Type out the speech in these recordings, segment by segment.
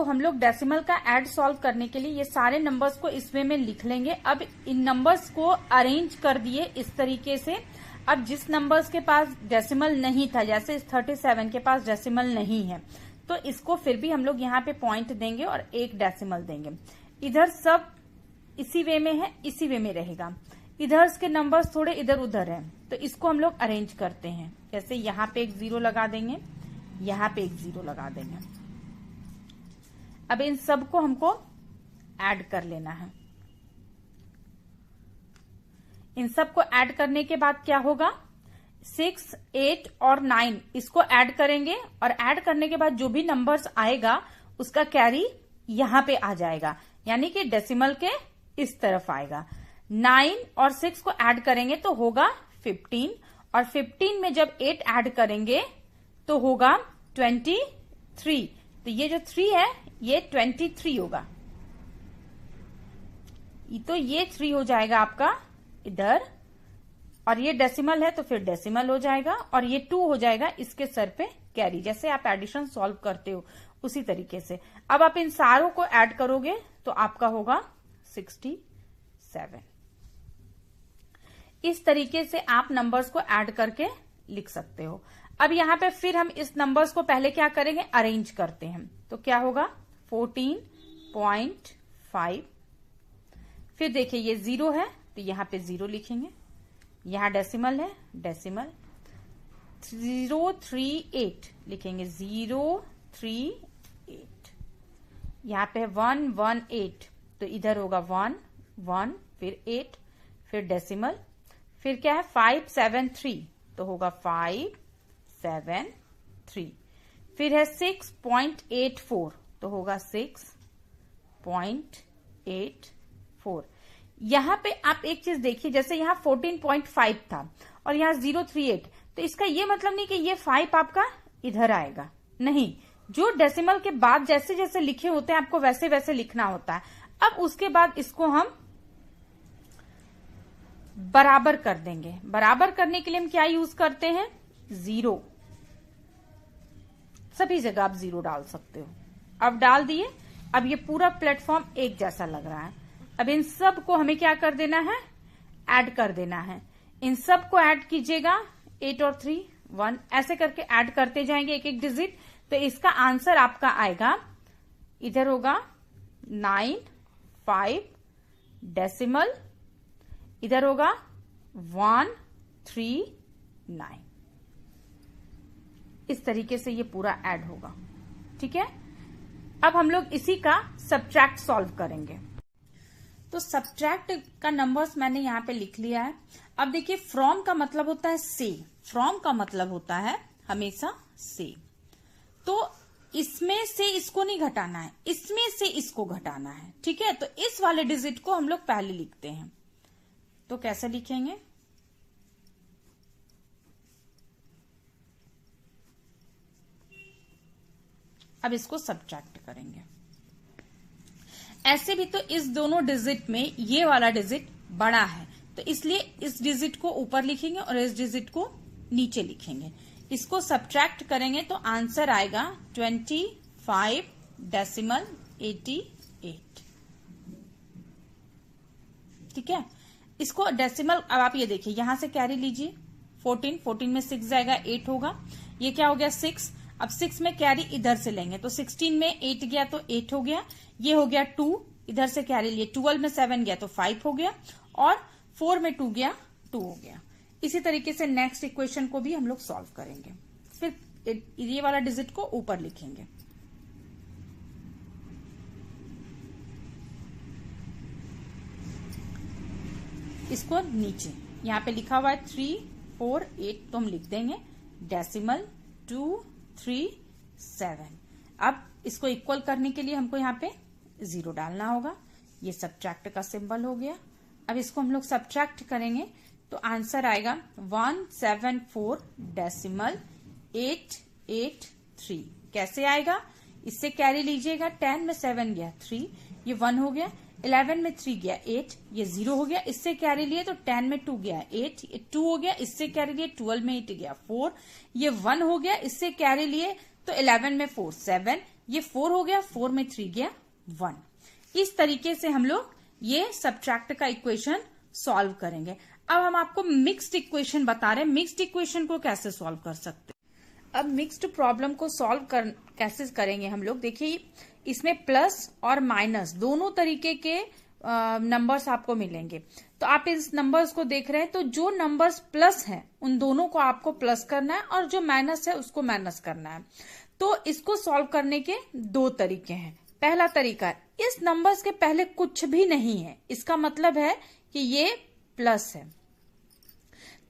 हम लोग डेसिमल का ऐड सॉल्व करने के लिए ये सारे नंबर्स को इस वे में लिख लेंगे। अब इन नंबर्स को अरेंज कर दिए इस तरीके से। अब जिस नंबर्स के पास डेसिमल नहीं था, जैसे इस 37 के पास डेसिमल नहीं है, तो इसको फिर भी हम लोग यहाँ पे पॉइंट देंगे और एक डेसिमल देंगे। इधर सब इसी वे में है, इसी वे में रहेगा। इधर के नंबर्स थोड़े इधर उधर है, तो इसको हम लोग अरेंज करते हैं। जैसे यहाँ पे एक 0 लगा देंगे, यहाँ पे एक 0 लगा देंगे। अब इन सब को हमको ऐड कर लेना है। इन सब को ऐड करने के बाद क्या होगा, 6, 8 और 9 इसको ऐड करेंगे, और ऐड करने के बाद जो भी नंबर्स आएगा उसका कैरी यहां पे आ जाएगा, यानी कि डेसिमल के इस तरफ आएगा। 9 और 6 को ऐड करेंगे तो होगा 15, और 15 में जब 8 ऐड करेंगे तो होगा 23। तो ये जो 3 है ये 23 होगा। तो ये 3 हो जाएगा आपका इधर, और ये डेसिमल है तो फिर डेसिमल हो जाएगा, और ये 2 हो जाएगा इसके सर पे कैरी। जैसे आप एडिशन सॉल्व करते हो उसी तरीके से। अब आप इन सारों को ऐड करोगे तो आपका होगा 67। इस तरीके से आप नंबर्स को ऐड करके लिख सकते हो। अब यहां पे फिर हम इस नंबर्स को पहले क्या करेंगे, अरेंज करते हैं। तो क्या होगा 14.5। फिर देखिए ये 0 है तो यहां पे 0 लिखेंगे, यहां डेसिमल है, डेसिमल 038 लिखेंगे, 038। यहां पे 118 तो इधर होगा 1 1 फिर 8 फिर डेसिमल, फिर क्या है 573 तो होगा 573। फिर है 6.84 तो होगा 6.84। यहां पे आप एक चीज देखिए, जैसे यहां 14.5 था और यहां 038, तो इसका ये मतलब नहीं कि ये 5 आपका इधर आएगा, नहीं। जो डेसिमल के बाद जैसे जैसे लिखे होते हैं आपको वैसे वैसे लिखना होता है। अब उसके बाद इसको हम बराबर कर देंगे। बराबर करने के लिए हम क्या यूज करते हैं, 0। सभी जगह आप 0 डाल सकते हो। अब डाल दिए। अब ये पूरा प्लेटफॉर्म एक जैसा लग रहा है। अब इन सब को हमें क्या कर देना है, ऐड कर देना है। इन सब को ऐड कीजिएगा, 8 और 3 1, ऐसे करके ऐड करते जाएंगे एक एक डिजिट। तो इसका आंसर आपका आएगा, इधर होगा 95 डेसिमल, इधर होगा 139। इस तरीके से ये पूरा ऐड होगा, ठीक है। अब हम लोग इसी का सब्ट्रैक्ट सॉल्व करेंगे। तो सब्ट्रैक्ट का नंबर्स मैंने यहां पे लिख लिया है। अब देखिए फ्रॉम का मतलब होता है से, फ्रॉम का मतलब होता है हमेशा से। तो इसमें से इसको नहीं घटाना है, इसमें से इसको घटाना है, ठीक है। तो इस वाले डिजिट को हम लोग पहले लिखते हैं। तो कैसे लिखेंगे, अब इसको सब्ट्रैक्ट करेंगे। ऐसे भी तो इस दोनों डिजिट में ये वाला डिजिट बड़ा है, तो इसलिए इस डिजिट को ऊपर लिखेंगे और इस डिजिट को नीचे लिखेंगे। इसको सब्ट्रैक्ट करेंगे तो आंसर आएगा 25.88। ठीक है। इसको डेसिमल, अब आप ये देखिए यहां से कैरी लीजिए, 14 में 6 जाएगा, 8 होगा। ये क्या हो गया 6। अब 6 में कैरी इधर से लेंगे तो 16 में 8 गया तो 8 हो गया। ये हो गया 2, इधर से कैरी लिए, 12 में 7 गया तो 5 हो गया, और 4 में 2 गया 2 हो गया। इसी तरीके से नेक्स्ट इक्वेशन को भी हम लोग सॉल्व करेंगे। फिर ये वाला डिजिट को ऊपर लिखेंगे। इसको नीचे, यहां पे लिखा हुआ है 3 4 8, तो हम लिख देंगे डेसिमल 2 3 7। अब इसको इक्वल करने के लिए हमको यहाँ पे 0 डालना होगा। ये सब्ट्रैक्ट का सिंबल हो गया। अब इसको हम लोग सब्ट्रैक्ट करेंगे तो आंसर आएगा 174 डेसिमल 883। कैसे आएगा, इससे कैरी लीजिएगा, 10 में 7 गया 3, ये 1 हो गया। 11 में 3 गया 8, ये 0 हो गया। इससे कैरी लिए तो 10 में 2 गया 8, ये 2 हो गया। इससे कैरी लिए 12 में 8 गया 4, ये 1 हो गया। इससे कैरी लिए तो 11 में 4 7, ये 4 हो गया, 4 में 3 गया 1। इस तरीके से हम लोग ये सब्ट्रैक्ट का इक्वेशन सॉल्व करेंगे। अब हम आपको मिक्स्ड इक्वेशन बता रहे हैं, मिक्स्ड इक्वेशन को कैसे सॉल्व कर सकते हैं। अब मिक्स्ड प्रॉब्लम को सॉल्व कैसे करेंगे हम लोग, देखिए इसमें प्लस और माइनस दोनों तरीके के नंबर्स आपको मिलेंगे। तो आप इस नंबर्स को देख रहे हैं, तो जो नंबर्स प्लस हैं उन दोनों को आपको प्लस करना है और जो माइनस है उसको माइनस करना है। तो इसको सॉल्व करने के दो तरीके हैं। पहला तरीका, इस नंबर्स के पहले कुछ भी नहीं है, इसका मतलब है कि ये प्लस है।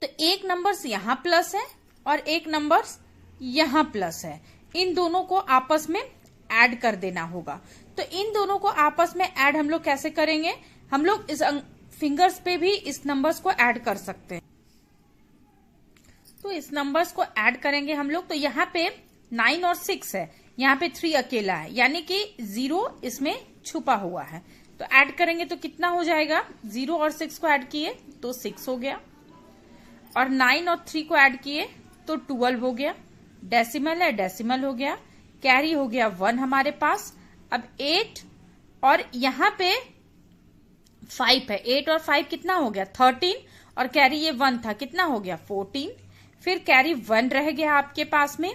तो एक नंबर्स यहां प्लस है और एक नंबर्स यहां प्लस है, इन दोनों को आपस में ऐड कर देना होगा। तो इन दोनों को आपस में ऐड हम लोग कैसे करेंगे, हम लोग इस फिंगर्स पे भी इस नंबर्स को ऐड कर सकते हैं। तो इस नंबर्स को ऐड करेंगे हम लोग। तो यहाँ पे 9 और 6 है, यहाँ पे 3 अकेला है, यानी कि 0 इसमें छुपा हुआ है। तो ऐड करेंगे तो कितना हो जाएगा, 0 और 6 को ऐड किए तो 6 हो गया, और 9 और 3 को ऐड किए तो 12 हो गया। डेसिमल है, डेसिमल हो गया, कैरी हो गया 1 हमारे पास। अब 8 और यहाँ पे 5 है, 8 और 5 कितना हो गया 13, और कैरी ये 1 था, कितना हो गया 14। फिर कैरी 1 रह गया आपके पास में,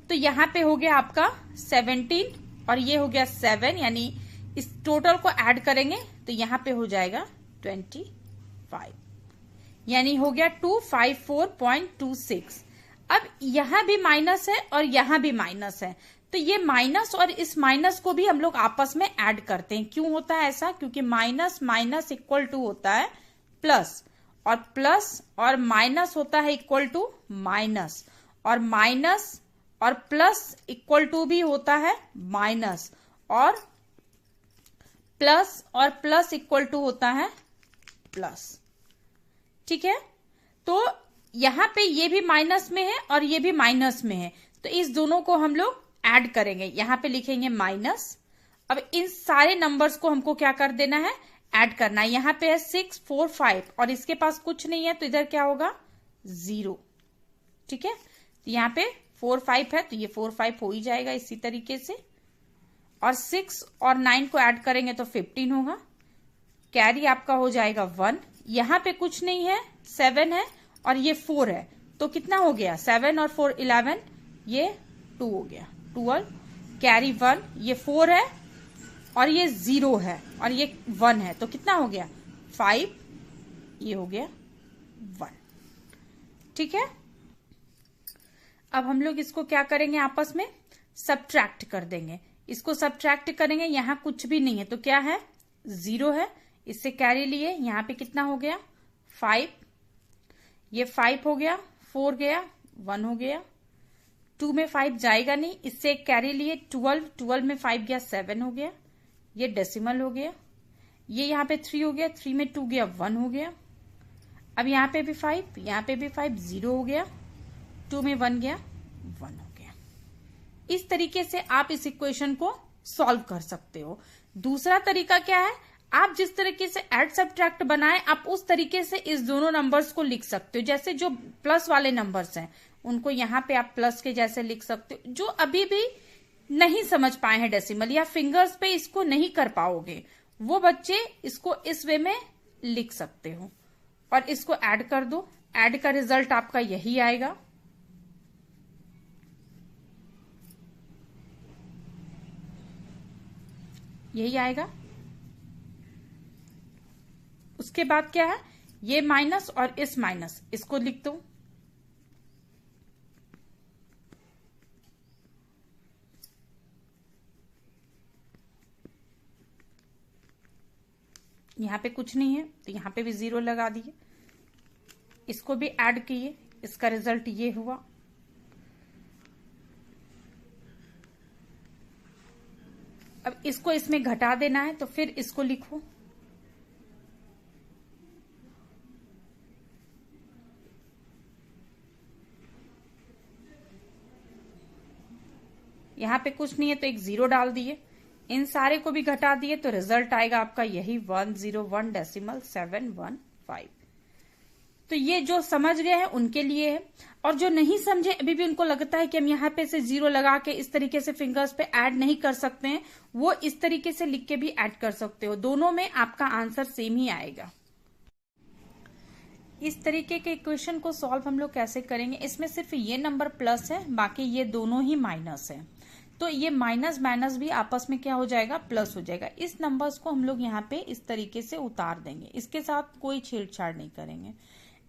तो यहाँ पे हो गया आपका 17 और ये हो गया 7, यानी इस टोटल को ऐड करेंगे तो यहाँ पे हो जाएगा 25, यानी हो गया 254.26। अब यहाँ भी माइनस है और यहाँ भी माइनस है, तो ये माइनस और इस माइनस को भी हम लोग आपस में ऐड करते हैं। क्यों होता है ऐसा, क्योंकि माइनस माइनस इक्वल टू होता है प्लस, और प्लस और माइनस होता है इक्वल टू माइनस, और माइनस और प्लस इक्वल टू भी होता है माइनस, और प्लस इक्वल टू होता है प्लस। ठीक है, तो यहां पे ये भी माइनस में है और ये भी माइनस में है, तो इस दोनों को हम लोग ऐड करेंगे, यहां पे लिखेंगे माइनस। अब इन सारे नंबर्स को हमको क्या कर देना है, ऐड करना है। यहां पे है 6, 4, 5 और इसके पास कुछ नहीं है, तो इधर क्या होगा 0। ठीक है, तो यहाँ पे 4, 5 है, तो ये 4, 5 हो ही जाएगा इसी तरीके से। और 6 और 9 को ऐड करेंगे तो 15 होगा, कैरी आपका हो जाएगा 1। यहाँ पे कुछ नहीं है, 7 है और ये 4 है, तो कितना हो गया 7 और 4 11, ये 2 हो गया 12, कैरी 1, ये 4 है और ये 0 है और ये 1 है, तो कितना हो गया 5, ये हो गया 1। ठीक है, अब हम लोग इसको क्या करेंगे, आपस में सब्ट्रैक्ट कर देंगे। इसको सब्ट्रैक्ट करेंगे, यहाँ कुछ भी नहीं है तो क्या है 0 है, इससे कैरी लिए, यहाँ पे कितना हो गया 5, ये 5 हो गया, 4 गया 1 हो गया, 2 में 5 जाएगा नहीं, इससे एक कैरी लिए 12, 12 में 5 गया 7 हो गया, ये डेसिमल हो गया। ये यहाँ पे 3 हो गया, 3 में 2 गया 1 हो गया। अब यहाँ पे भी 5, यहाँ पे भी 5, 0 हो गया, 2 में 1 गया 1 हो गया। इस तरीके से आप इस इक्वेशन को सॉल्व कर सकते हो। दूसरा तरीका क्या है, आप जिस तरीके से ऐड सब्ट्रैक्ट बनाए, आप उस तरीके से इस दोनों नंबर्स को लिख सकते हो। जैसे जो प्लस वाले नंबर्स हैं उनको यहाँ पे आप प्लस के जैसे लिख सकते हो। जो अभी भी नहीं समझ पाए हैं डेसिमल या फिंगर्स पे इसको नहीं कर पाओगे, वो बच्चे इसको इस वे में लिख सकते हो और इसको ऐड कर दो, ऐड का रिजल्ट आपका यही आएगा। यही आएगा। उसके बाद क्या है, ये माइनस और इस माइनस, इसको लिख दो। यहाँ पे कुछ नहीं है तो यहाँ पे भी 0 लगा दिए, इसको भी ऐड किए, इसका रिजल्ट ये हुआ। अब इसको इसमें घटा देना है तो फिर इसको लिखो, यहाँ पे कुछ नहीं है तो एक 0 डाल दिए, इन सारे को भी घटा दिए तो रिजल्ट आएगा आपका यही 101.715। तो ये जो समझ गए हैं उनके लिए है, और जो नहीं समझे अभी भी उनको लगता है कि हम यहाँ पे से 0 लगा के इस तरीके से फिंगर्स पे ऐड नहीं कर सकते हैं, वो इस तरीके से लिख के भी ऐड कर सकते हो। दोनों में आपका आंसर सेम ही आएगा। इस तरीके के इक्वेशन को सॉल्व हम लोग कैसे करेंगे, इसमें सिर्फ ये नंबर प्लस है, बाकी ये दोनों ही माइनस है। तो ये माइनस माइनस भी आपस में क्या हो जाएगा, प्लस हो जाएगा। इस नंबर्स को हम लोग यहाँ पे इस तरीके से उतार देंगे, इसके साथ कोई छेड़छाड़ नहीं करेंगे।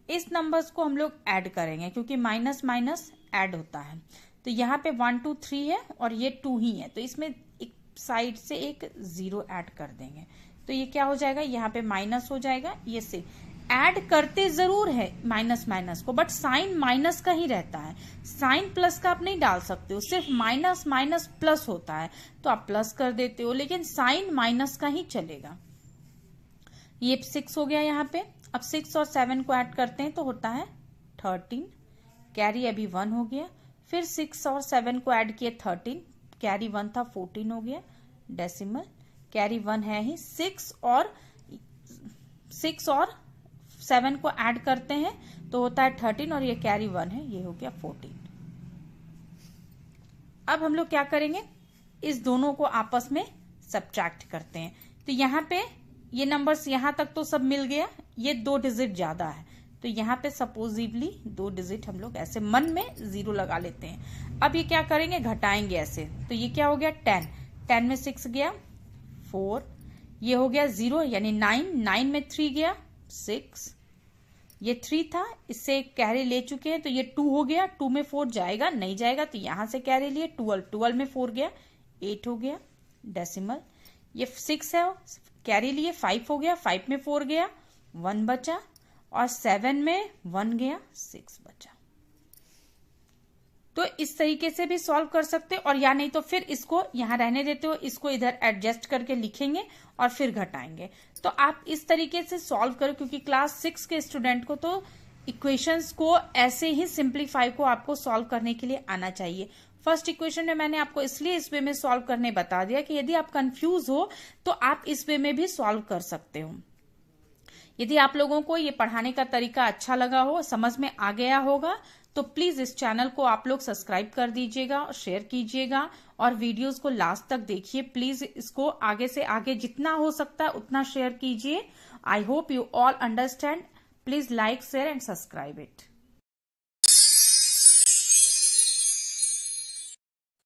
इस नंबर्स को हम लोग ऐड करेंगे क्योंकि माइनस माइनस ऐड होता है। तो यहाँ पे 1 2 3 है और ये 2 ही है, तो इसमें एक साइड से एक 0 ऐड कर देंगे। तो ये क्या हो जाएगा, यहाँ पे माइनस हो जाएगा। ये से ऐड करते जरूर है माइनस माइनस को, बट साइन माइनस का ही रहता है, साइन प्लस का आप नहीं डाल सकते हो। सिर्फ माइनस माइनस प्लस होता है तो आप प्लस कर देते हो, लेकिन साइन माइनस का ही चलेगा। ये 6 हो गया यहाँ पे। अब 6 और 7 को ऐड करते हैं तो होता है 13, कैरी अभी 1 हो गया। फिर 6 और 7 को ऐड किए 13, कैरी 1 था 14 हो गया, डेसिमल कैरी 1 है ही। 6 और 7 को ऐड करते हैं तो होता है 13 और ये कैरी 1 है, ये हो गया 14। अब हम लोग क्या करेंगे, इस दोनों को आपस में सब्ट्रैक्ट करते हैं। तो यहाँ पे ये नंबर्स यहां तक तो सब मिल गया, ये 2 डिजिट ज्यादा है, तो यहाँ पे सपोजिवली 2 डिजिट हम लोग ऐसे मन में 0 लगा लेते हैं। अब ये क्या करेंगे, घटाएंगे ऐसे। तो ये क्या हो गया 10, 10 में 6 गया 4, ये हो गया 0 यानी 9, 9 में 3 गया 6, ये 3 था, इससे कैरी ले चुके हैं तो ये 2 हो गया। 2 में 4 जाएगा नहीं जाएगा, तो यहां से कैरी लिए 12, 12 में 4 गया 8 हो गया, डेसिमल। ये 6 है, कैरी लिए 5 हो गया, 5 में 4 गया 1 बचा, और 7 में 1 गया 6 बचा। तो इस तरीके से भी सॉल्व कर सकते हो, और या नहीं तो फिर इसको यहां रहने देते हो, इसको इधर एडजस्ट करके लिखेंगे और फिर घटाएंगे। तो आप इस तरीके से सॉल्व करो, क्योंकि क्लास 6 के स्टूडेंट को तो इक्वेशंस को ऐसे ही सिंप्लीफाई को आपको सॉल्व करने के लिए आना चाहिए। फर्स्ट इक्वेशन में मैंने आपको इसलिए इस वे में सॉल्व करने बता दिया कि यदि आप कंफ्यूज हो तो आप इस वे में भी सॉल्व कर सकते हो। यदि आप लोगों को ये पढ़ाने का तरीका अच्छा लगा हो, समझ में आ गया होगा, तो प्लीज इस चैनल को आप लोग सब्सक्राइब कर दीजिएगा और शेयर कीजिएगा, और वीडियोस को लास्ट तक देखिए। प्लीज इसको आगे से आगे जितना हो सकता है उतना शेयर कीजिए। I hope you all understand. Please like, share and subscribe it.